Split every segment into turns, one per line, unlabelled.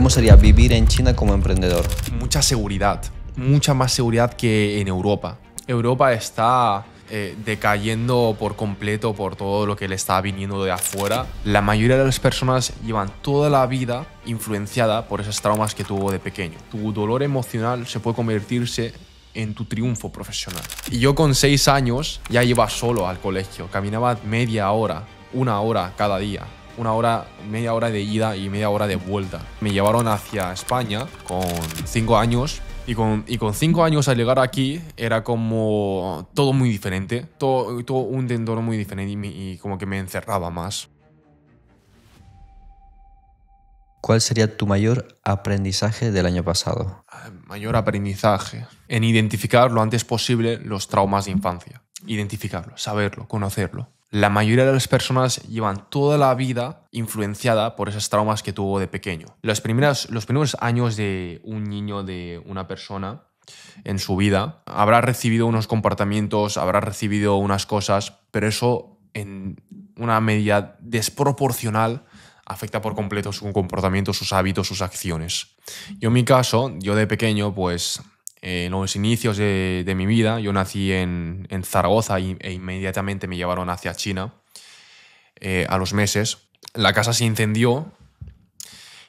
¿Cómo sería vivir en China como emprendedor?
Mucha seguridad, mucha más seguridad que en Europa. Europa está decayendo por completo por todo lo que le está viniendo de afuera. La mayoría de las personas llevan toda la vida influenciada por esos traumas que tuvo de pequeño. Tu dolor emocional se puede convertirse en tu triunfo profesional. Y yo con 6 años ya iba solo al colegio, caminaba media hora, 1 hora cada día. 1 hora, media hora de ida y media hora de vuelta. Me llevaron hacia España con 5 años y con 5 años al llegar aquí era como todo muy diferente, todo un entorno muy diferente y como que me encerraba más.
¿Cuál sería tu mayor aprendizaje del año pasado?
Mayor aprendizaje en identificar lo antes posible los traumas de infancia. Identificarlo, saberlo, conocerlo. La mayoría de las personas llevan toda la vida influenciada por esos traumas que tuvo de pequeño. Los primeros años de un niño, de una persona en su vida, habrá recibido unos comportamientos, habrá recibido unas cosas, pero eso en una medida desproporcional afecta por completo su comportamiento, sus hábitos, sus acciones. Yo en mi caso, yo de pequeño, pues en los inicios de mi vida, yo nací en Zaragoza e inmediatamente me llevaron hacia China. A los meses, la casa se incendió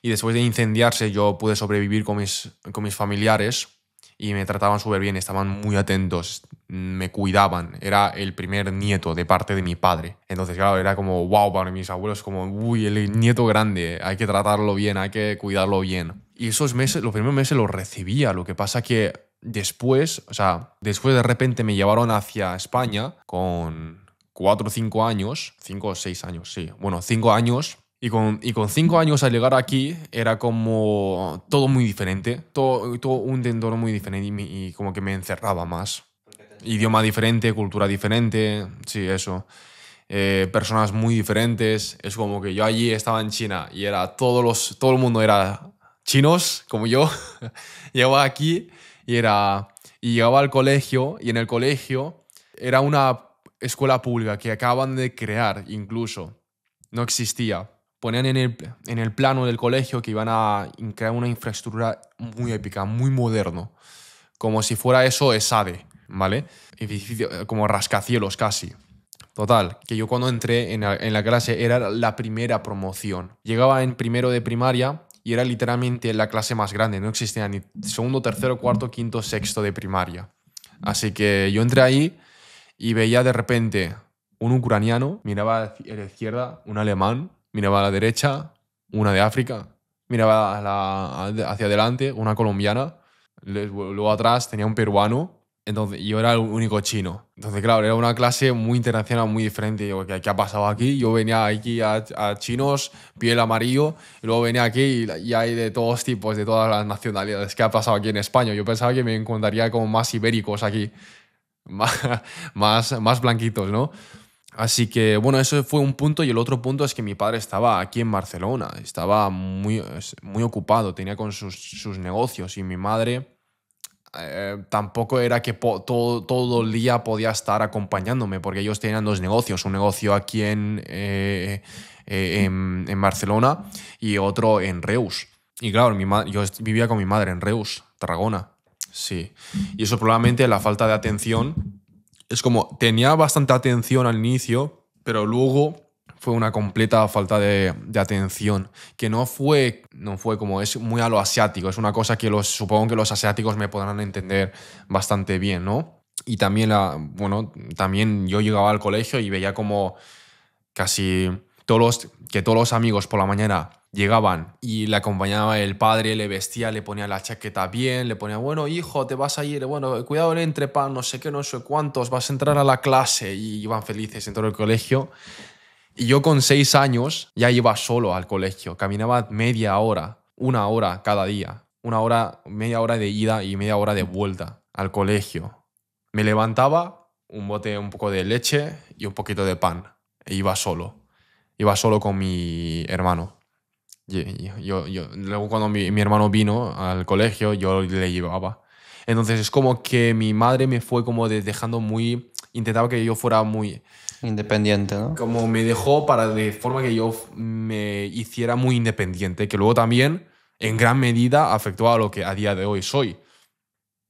y después de incendiarse yo pude sobrevivir con mis familiares y me trataban súper bien, estaban muy atentos, me cuidaban. Era el primer nieto de parte de mi padre. Entonces, claro, era como wow para mis abuelos, como uy, el nieto grande, hay que tratarlo bien, hay que cuidarlo bien. Y esos meses, los primeros meses los recibía. Lo que pasa que después de repente me llevaron hacia España con 4 o 5 años, 5 o 6 años, sí, bueno, 5 años. Y con 5 años al llegar aquí era como todo muy diferente, todo un entorno muy diferente y como que me encerraba más. Idioma diferente, cultura diferente, sí, eso. Personas muy diferentes. Es como que yo allí estaba en China y era todo el mundo era chinos, como yo. Llegaba aquí y llegaba al colegio y en el colegio era una escuela pública que acaban de crear incluso. No existía. Ponían en el plano del colegio que iban a crear una infraestructura muy épica, muy moderno. Como si fuera eso ESADE, ¿vale? Edificio, como rascacielos casi. Total, que yo cuando entré en la clase era la primera promoción. Llegaba en primero de primaria y era literalmente la clase más grande. No existía ni segundo, tercero, cuarto, quinto, sexto de primaria. Así que yo entré ahí y veía de repente un ucraniano, miraba a la izquierda, un alemán, miraba a la derecha, una de África, miraba hacia adelante, una colombiana, luego atrás tenía un peruano, entonces yo era el único chino. Entonces, claro, era una clase muy internacional, muy diferente. Yo, ¿qué ha pasado aquí? Yo venía aquí a chinos, piel amarillo, y luego venía aquí y hay de todos tipos, de todas las nacionalidades. ¿Qué ha pasado aquí en España? Yo pensaba que me encontraría como más ibéricos aquí, más blanquitos, ¿no? Así que, bueno, eso fue un punto y el otro punto es que mi padre estaba aquí en Barcelona, estaba muy ocupado, tenía con sus negocios y mi madre tampoco era que todo el día podía estar acompañándome porque ellos tenían 2 negocios, un negocio aquí en Barcelona y otro en Reus. Y claro, yo vivía con mi madre en Reus, Tarragona, sí. Y eso probablemente la falta de atención. Es como, tenía bastante atención al inicio, pero luego fue una completa falta de atención, que no fue como, es muy a lo asiático, es una cosa que supongo que los asiáticos me podrán entender bastante bien, ¿no? Y también, también yo llegaba al colegio y veía como casi todos los amigos por la mañana llegaban y le acompañaba el padre, le vestía, le ponía la chaqueta bien, le ponía, bueno, hijo, te vas a ir, bueno, cuidado el entrepán, no sé qué, no sé cuántos, vas a entrar a la clase, y iban felices en todo el colegio. Y yo con 6 años ya iba solo al colegio, caminaba media hora, 1 hora cada día, 1 hora, media hora de ida y media hora de vuelta al colegio. Me levantaba, un poco de leche y un poquito de pan, e iba solo con mi hermano. Luego cuando mi hermano vino al colegio, yo le llevaba. Entonces es como que mi madre me fue como dejando muy... Intentaba que yo fuera muy...
Independiente, ¿no?
Como me dejó de forma que yo me hiciera muy independiente. Que luego también en gran medida afectó a lo que a día de hoy soy.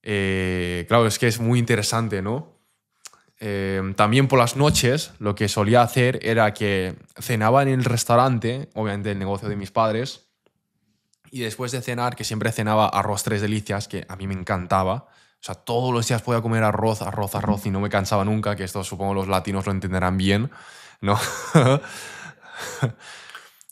Claro, es que es muy interesante, ¿no? También por las noches lo que solía hacer era que cenaba en el restaurante, obviamente el negocio de mis padres, y después de cenar, que siempre cenaba arroz tres delicias, que a mí me encantaba. O sea, todos los días podía comer arroz, arroz, arroz y no me cansaba nunca, que esto supongo los latinos lo entenderán bien, ¿no?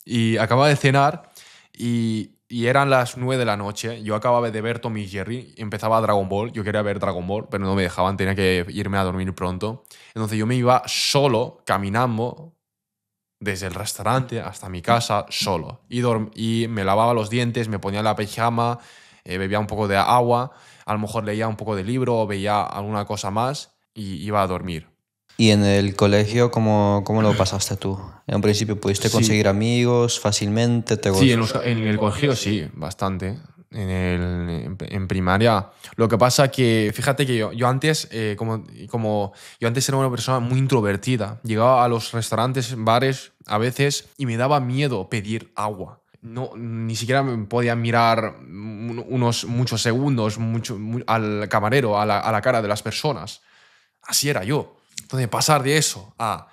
Y acababa de cenar y eran las 9 de la noche. Yo acababa de ver Tom y Jerry y empezaba Dragon Ball. Yo quería ver Dragon Ball, pero no me dejaban, tenía que irme a dormir pronto. Entonces yo me iba solo, caminando, desde el restaurante hasta mi casa, solo. Y me lavaba los dientes, me ponía la pijama, bebía un poco de agua, a lo mejor leía un poco de libro o veía alguna cosa más y iba a dormir.
¿Y en el colegio cómo lo pasaste tú? En un principio pudiste
Sí,
conseguir amigos fácilmente,
sí, en el colegio sí, bastante. En primaria. Lo que pasa que, fíjate que yo antes, como yo antes era una persona muy introvertida. Llegaba a los restaurantes, bares, a veces, y me daba miedo pedir agua. No, ni siquiera me podía mirar muchos segundos al camarero, a la cara de las personas. Así era yo. Entonces, pasar de eso a,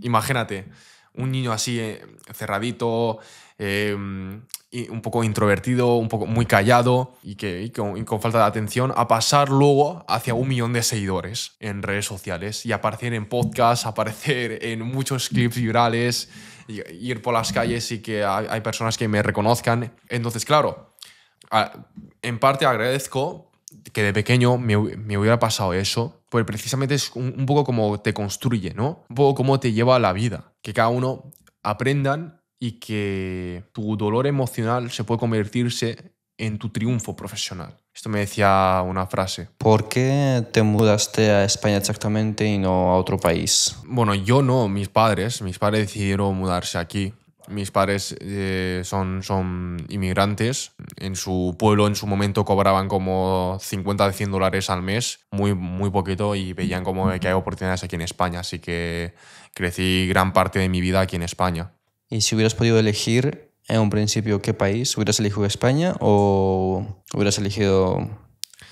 imagínate, un niño así cerradito, y un poco introvertido, un poco muy callado y con falta de atención, a pasar luego hacia 1 millón de seguidores en redes sociales y aparecer en podcasts, aparecer en muchos clips virales, y ir por las calles y que hay personas que me reconozcan. Entonces, claro, en parte agradezco que de pequeño me hubiera pasado eso, pues precisamente es un poco como te construye, ¿no? Un poco como te lleva a la vida, que cada uno aprendan y que tu dolor emocional se puede convertirse en tu triunfo profesional. Esto me decía una frase.
¿Por qué te mudaste a España exactamente y no a otro país?
Bueno, yo no, mis padres decidieron mudarse aquí. Mis padres son inmigrantes. En su pueblo en su momento cobraban como 50 de $100 al mes, muy, muy poquito, y veían como que hay oportunidades aquí en España. Así que crecí gran parte de mi vida aquí en España.
Y si hubieras podido elegir en un principio qué país, ¿hubieras elegido España o hubieras elegido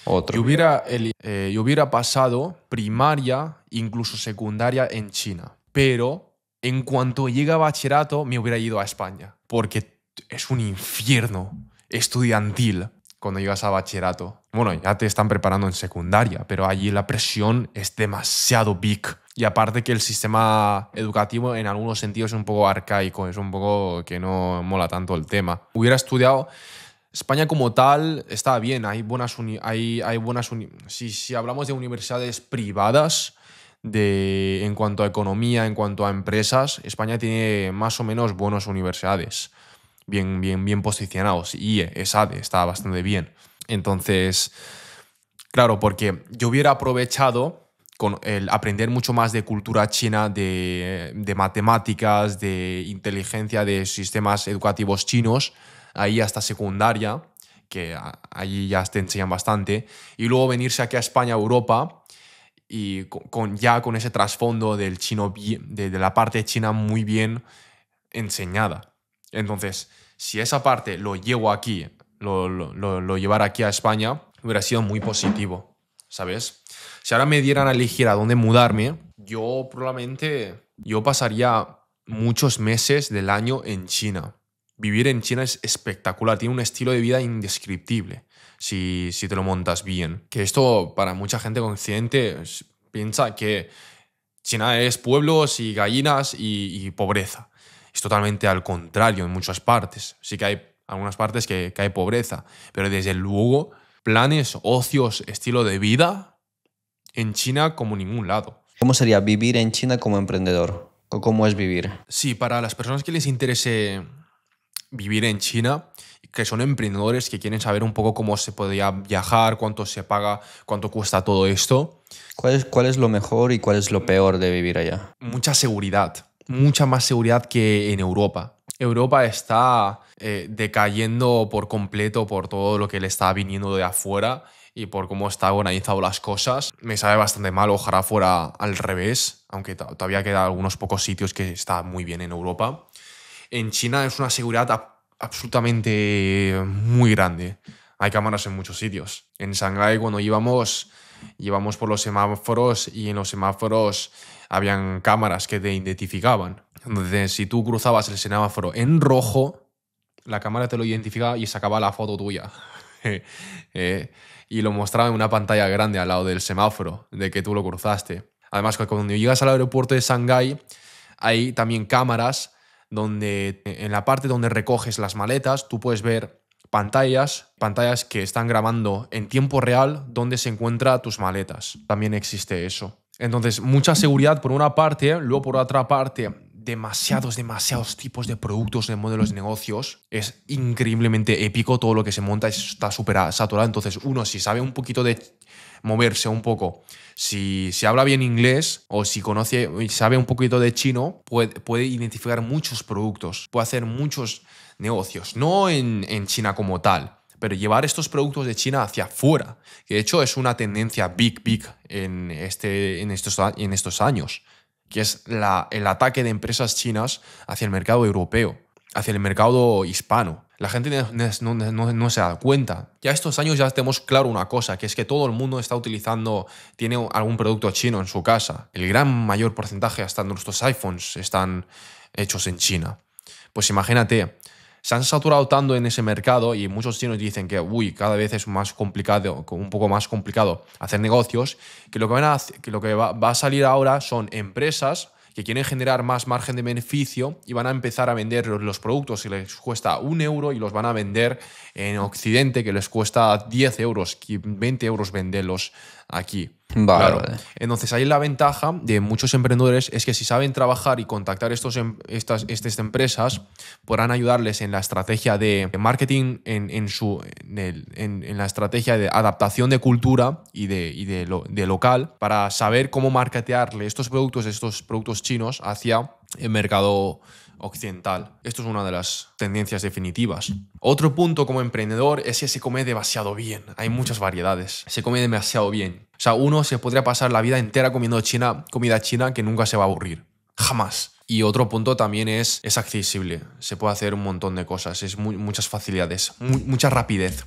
otro?
Yo hubiera pasado primaria, incluso secundaria en China, pero en cuanto llega a bachillerato me hubiera ido a España, porque es un infierno estudiantil cuando llegas a bachillerato. Bueno, ya te están preparando en secundaria, pero allí la presión es demasiado big. Y aparte que el sistema educativo en algunos sentidos es un poco arcaico, es un poco que no mola tanto el tema. Hubiera estudiado España como tal, está bien, hay si hablamos de universidades privadas, en cuanto a economía, en cuanto a empresas, España tiene más o menos buenas universidades, bien posicionados, y ESADE está bastante bien. Entonces, claro, porque yo hubiera aprovechado con el aprender mucho más de cultura china, de matemáticas, de inteligencia, de sistemas educativos chinos, ahí hasta secundaria, que allí ya te enseñan bastante, y luego venirse aquí a España, a Europa, y ya con ese trasfondo del chino, de la parte china muy bien enseñada. Entonces, si esa parte lo llevo aquí, lo llevara aquí a España, hubiera sido muy positivo, ¿sabes? Si ahora me dieran a elegir a dónde mudarme, yo pasaría muchos meses del año en China. Vivir en China es espectacular, tiene un estilo de vida indescriptible si te lo montas bien. Que esto para mucha gente consciente piensa que China es pueblos y gallinas y pobreza. Es totalmente al contrario en muchas partes. Sí que hay algunas partes que hay pobreza, pero desde luego planes, ocios, estilo de vida en China como ningún lado.
¿Cómo sería vivir en China como emprendedor? ¿O cómo es vivir?
Sí, para las personas que les interese vivir en China, que son emprendedores que quieren saber un poco cómo se podría viajar, cuánto se paga, cuánto cuesta todo esto.
¿Cuál es lo mejor y cuál es lo peor de vivir allá?
Mucha seguridad, mucha más seguridad que en Europa. Europa está decayendo por completo por todo lo que le está viniendo de afuera y por cómo está organizado las cosas. Me sabe bastante mal, ojalá fuera al revés, aunque todavía quedan algunos pocos sitios que está muy bien en Europa. En China es una seguridad absolutamente muy grande. Hay cámaras en muchos sitios. En Shanghái, cuando íbamos por los semáforos y en los semáforos habían cámaras que te identificaban. Entonces, si tú cruzabas el semáforo en rojo, la cámara te lo identificaba y sacaba la foto tuya. Y lo mostraba en una pantalla grande al lado del semáforo de que tú lo cruzaste. Además, cuando llegas al aeropuerto de Shanghái, hay también cámaras donde en la parte donde recoges las maletas tú puedes ver pantallas que están grabando en tiempo real dónde se encuentran tus maletas. También existe eso. Entonces, mucha seguridad por una parte, luego por otra parte, demasiados tipos de productos, de modelos de negocios. Es increíblemente épico todo lo que se monta, está súper saturado. Entonces, uno, si sabe un poquito de moverse un poco, si habla bien inglés o si conoce y sabe un poquito de chino, puede identificar muchos productos, puede hacer muchos negocios, no en China como tal, pero llevar estos productos de China hacia afuera, que de hecho es una tendencia big en estos años, que es el ataque de empresas chinas hacia el mercado europeo, hacia el mercado hispano. La gente no se da cuenta. Ya estos años ya tenemos claro una cosa, que es que todo el mundo tiene algún producto chino en su casa. El gran mayor porcentaje, hasta nuestros iPhones, están hechos en China. Pues imagínate, se han saturado tanto en ese mercado y muchos chinos dicen que cada vez es más complicado, un poco más complicado hacer negocios, que lo que va a salir ahora son empresas que quieren generar más margen de beneficio y van a empezar a vender los productos que les cuesta 1 euro y los van a vender en Occidente que les cuesta 10 euros, 20 euros venderlos aquí.
Vale.
Entonces ahí la ventaja de muchos emprendedores es que si saben trabajar y contactar estas empresas, podrán ayudarles en la estrategia de marketing, en la estrategia de adaptación de cultura y de local, para saber cómo marketearle estos productos chinos hacia el mercado occidental. Esto es una de las tendencias definitivas. Otro punto como emprendedor es que se come demasiado bien. Hay muchas variedades. Se come demasiado bien. O sea, uno se podría pasar la vida entera comiendo comida china que nunca se va a aburrir. Jamás. Y otro punto también es accesible. Se puede hacer un montón de cosas. Es muchas facilidades. Mucha rapidez.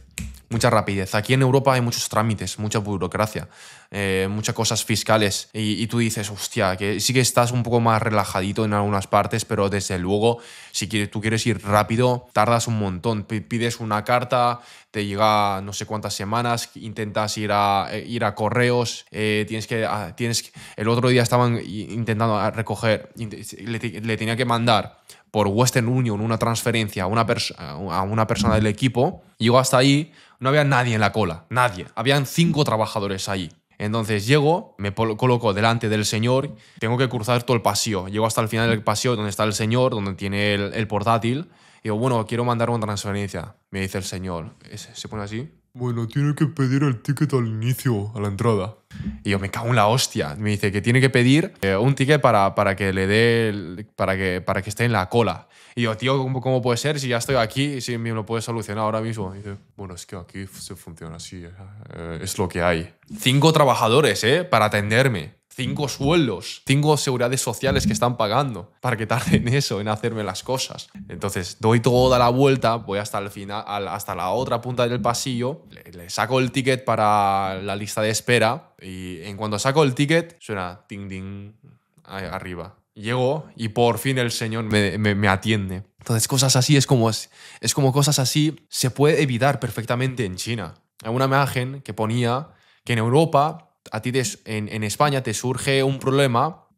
Mucha rapidez. Aquí en Europa hay muchos trámites, mucha burocracia, muchas cosas fiscales. Y tú dices, hostia, que sí que estás un poco más relajadito en algunas partes, pero desde luego, si tú quieres ir rápido, tardas un montón. Pides una carta, te llega no sé cuántas semanas, intentas ir a correos, el otro día estaban intentando recoger, le tenía que mandar por Western Union una transferencia a una persona del equipo. Llego hasta ahí, no había nadie en la cola, nadie. Habían 5 trabajadores ahí. Entonces llego, me coloco delante del señor, tengo que cruzar todo el pasillo. Llego hasta el final del pasillo donde está el señor, donde tiene el portátil. Y digo, bueno, quiero mandar una transferencia. Me dice el señor, se pone así. Bueno, tiene que pedir el ticket al inicio, a la entrada. Y yo me cago en la hostia. Me dice que tiene que pedir un ticket para que le dé, para que esté en la cola. Y yo, tío, ¿cómo puede ser? Si ya estoy aquí, si me lo puedes solucionar ahora mismo. Y dice, bueno, es que aquí se funciona así, es lo que hay. 5 trabajadores, para atenderme. 5 sueldos, 5 seguridades sociales que están pagando para que tarden eso en hacerme las cosas. Entonces doy toda la vuelta, voy hasta el final, hasta la otra punta del pasillo, le saco el ticket para la lista de espera y en cuanto saco el ticket suena ting ting ahí arriba. Llego y por fin el señor me atiende. Entonces cosas así es como cosas así se puede evitar perfectamente en China. Hay una imagen que ponía que en Europa a ti en España te surge un problema,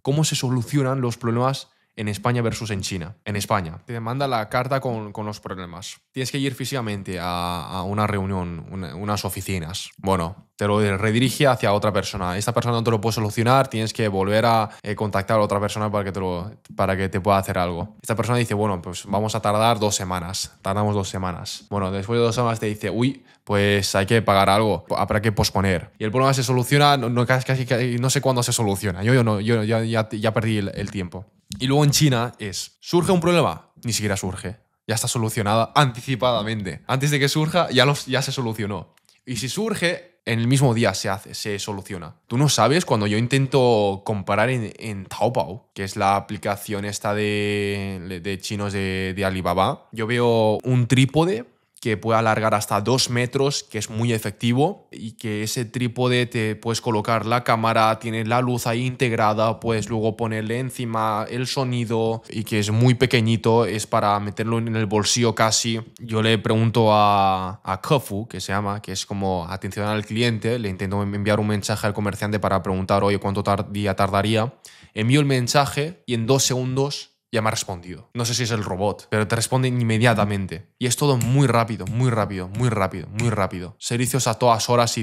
¿cómo se solucionan los problemas en España versus en China? En España te manda la carta con los problemas. Tienes que ir físicamente a una reunión, unas oficinas. Bueno, te lo redirige hacia otra persona. Esta persona no te lo puede solucionar, tienes que volver a contactar a otra persona para que te pueda hacer algo. Esta persona dice, bueno, pues vamos a tardar 2 semanas. Tardamos 2 semanas. Bueno, después de 2 semanas te dice, uy, pues hay que pagar algo, habrá que posponer. Y el problema se soluciona, casi no sé cuándo se soluciona. Yo ya perdí el tiempo. Y luego en China ¿surge un problema? Ni siquiera surge. Ya está solucionada anticipadamente. Antes de que surja, ya se solucionó. Y si surge, en el mismo día se soluciona. Tú no sabes, cuando yo intento comparar en Taobao, que es la aplicación esta de chinos de Alibaba, yo veo un trípode que puede alargar hasta 2 metros, que es muy efectivo, y que ese trípode te puedes colocar la cámara, tiene la luz ahí integrada, puedes luego ponerle encima el sonido, y que es muy pequeñito, es para meterlo en el bolsillo casi. Yo le pregunto a Kefu, que se llama, que es como atención al cliente, le intento enviar un mensaje al comerciante para preguntar, oye, ¿cuánto día tardaría? Envío el mensaje y en 2 segundos ya me ha respondido. No sé si es el robot, pero te responden inmediatamente. Y es todo muy rápido, muy rápido, muy rápido, muy rápido. Servicios a todas horas.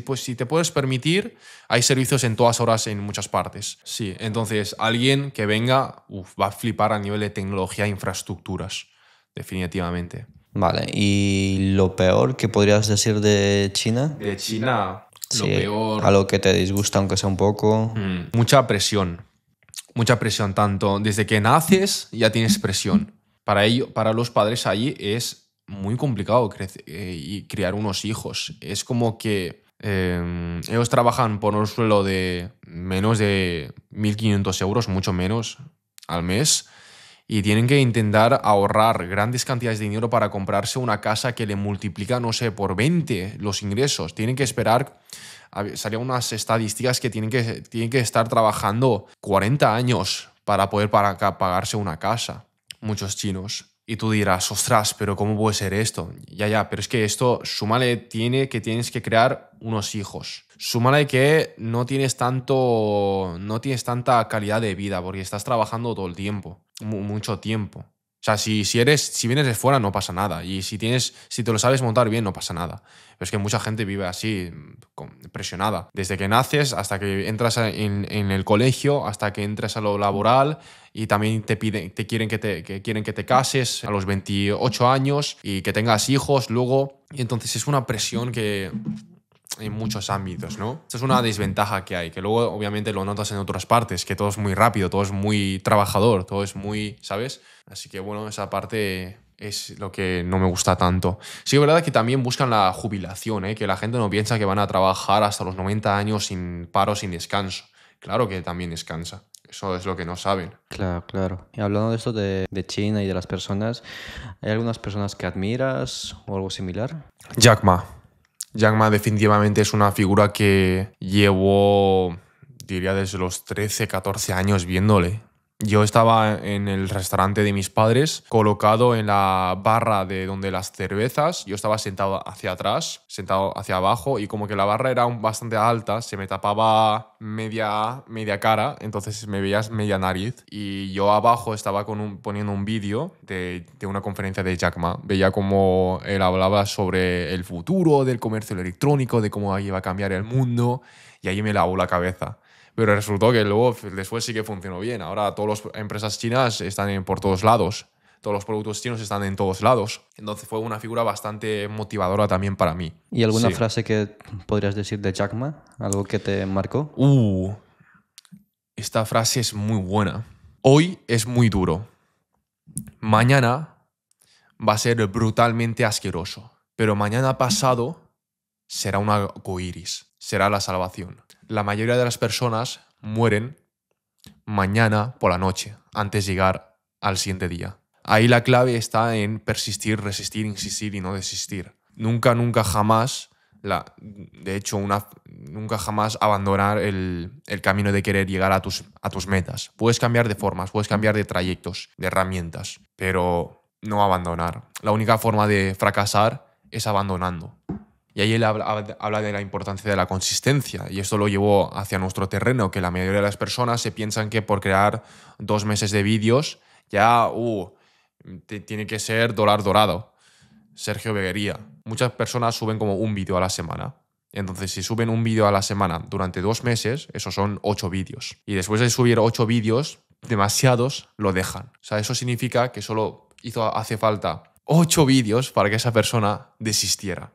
Pues, si te puedes permitir, hay servicios en todas horas en muchas partes. Sí, entonces alguien que venga va a flipar a nivel de tecnología e infraestructuras. Definitivamente.
Vale, ¿y lo peor que podrías decir de China?
De China, lo
Sí,
peor.
algo que te disgusta, aunque sea un poco.
Mucha presión. Mucha presión, tanto desde que naces ya tienes presión. Para los padres allí es muy complicado y criar unos hijos. Es como que ellos trabajan por un sueldo de menos de 1.500 euros, mucho menos al mes, y tienen que intentar ahorrar grandes cantidades de dinero para comprarse una casa que le multiplica, no sé, por 20 los ingresos. Tienen que esperar. Salían unas estadísticas que tienen que estar trabajando 40 años para poder pagarse una casa. Muchos chinos. Y tú dirás, ostras, pero ¿cómo puede ser esto? Ya, pero es que esto, súmale que tienes que crear unos hijos. Súmale que no tienes tanta calidad de vida porque estás trabajando todo el tiempo, mucho tiempo. O sea, si vienes de fuera no pasa nada. Y si te lo sabes montar bien no pasa nada. Pero es que mucha gente vive así, presionada. Desde que naces hasta que entras en el colegio, hasta que entres a lo laboral, y también quieren que te cases a los 28 años y que tengas hijos luego. Y entonces es una presión que en muchos ámbitos, ¿no? Esto es una desventaja que hay, que luego obviamente lo notas en otras partes, que todo es muy rápido, todo es muy trabajador, todo es muy, ¿sabes? Así que bueno, esa parte es lo que no me gusta tanto. Sí, es verdad que también buscan la jubilación, ¿eh? Que la gente no piensa que van a trabajar hasta los 90 años sin paro, sin descanso. Claro que también descansa. Eso es lo que no saben.
Claro, claro. Y hablando de esto de China y de las personas, ¿hay algunas personas que admiras o algo similar?
Jack Ma. Jack Ma definitivamente es una figura que llevo, diría, desde los 13, 14 años viéndole. Yo estaba en el restaurante de mis padres, colocado en la barra de donde las cervezas. Yo estaba sentado hacia atrás, sentado hacia abajo, y como que la barra era bastante alta, se me tapaba media cara, entonces me veías media nariz. Y yo abajo estaba poniendo un vídeo de una conferencia de Jack Ma. Veía cómo él hablaba sobre el futuro del comercio electrónico, de cómo iba a cambiar el mundo, y ahí me lavó la cabeza. Pero resultó que luego, después sí que funcionó bien. Ahora todas las empresas chinas están por todos lados. Todos los productos chinos están en todos lados. Entonces fue una figura bastante motivadora también para mí.
¿Y alguna
Sí.
frase que podrías decir de Jack Ma? ¿Algo que te marcó?
Esta frase es muy buena. Hoy es muy duro. Mañana va a ser brutalmente asqueroso. Pero mañana pasado será un arcoíris. Será la salvación. La mayoría de las personas mueren mañana por la noche, antes de llegar al siguiente día. Ahí la clave está en persistir, resistir, insistir y no desistir. Nunca jamás, nunca jamás abandonar el camino de querer llegar a tus metas. Puedes cambiar de formas, puedes cambiar de trayectos, de herramientas, pero no abandonar. La única forma de fracasar es abandonando. Y ahí él habla de la importancia de la consistencia, y esto lo llevó hacia nuestro terreno, que la mayoría de las personas se piensan que por crear 2 meses de vídeos ya tiene que ser dólar dorado. Sergio Beguería. Muchas personas suben como un vídeo a la semana. Entonces, si suben un vídeo a la semana durante 2 meses, esos son 8 vídeos. Y después de subir 8 vídeos, demasiados lo dejan. O sea, eso significa que solo hace falta 8 vídeos para que esa persona desistiera.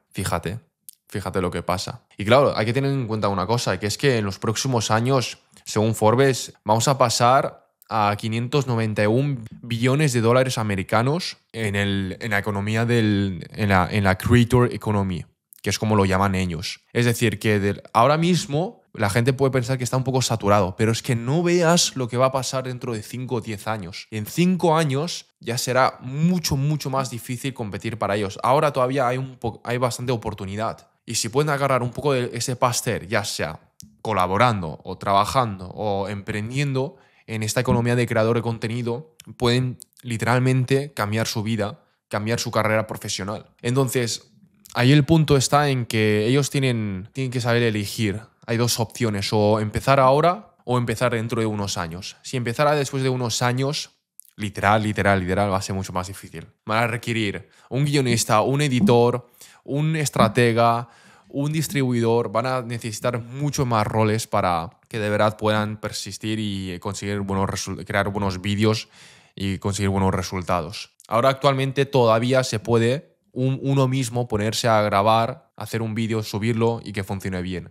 Fíjate lo que pasa. Y claro, hay que tener en cuenta una cosa, que es que en los próximos años, según Forbes, vamos a pasar a 591 billones de dólares americanos en la economía en la creator economy. que es como lo llaman ellos. Es decir, que ahora mismo la gente puede pensar que está un poco saturado, pero es que no veas lo que va a pasar dentro de 5 o 10 años. En 5 años ya será mucho, mucho más difícil competir para ellos. Ahora todavía hay bastante oportunidad. Y si pueden agarrar un poco de ese pastel, ya sea colaborando o trabajando o emprendiendo en esta economía de creador de contenido, pueden literalmente cambiar su vida, cambiar su carrera profesional. Entonces, ahí el punto está en que ellos tienen que saber elegir. Hay dos opciones, o empezar ahora o empezar dentro de unos años. Si empezara después de unos años, literal, va a ser mucho más difícil. Van a requerir un guionista, un editor, un estratega, un distribuidor. Van a necesitar mucho más roles para que de verdad puedan persistir y conseguir crear buenos vídeos y conseguir buenos resultados. Ahora actualmente todavía se puede uno mismo ponerse a grabar, hacer un vídeo, subirlo y que funcione bien.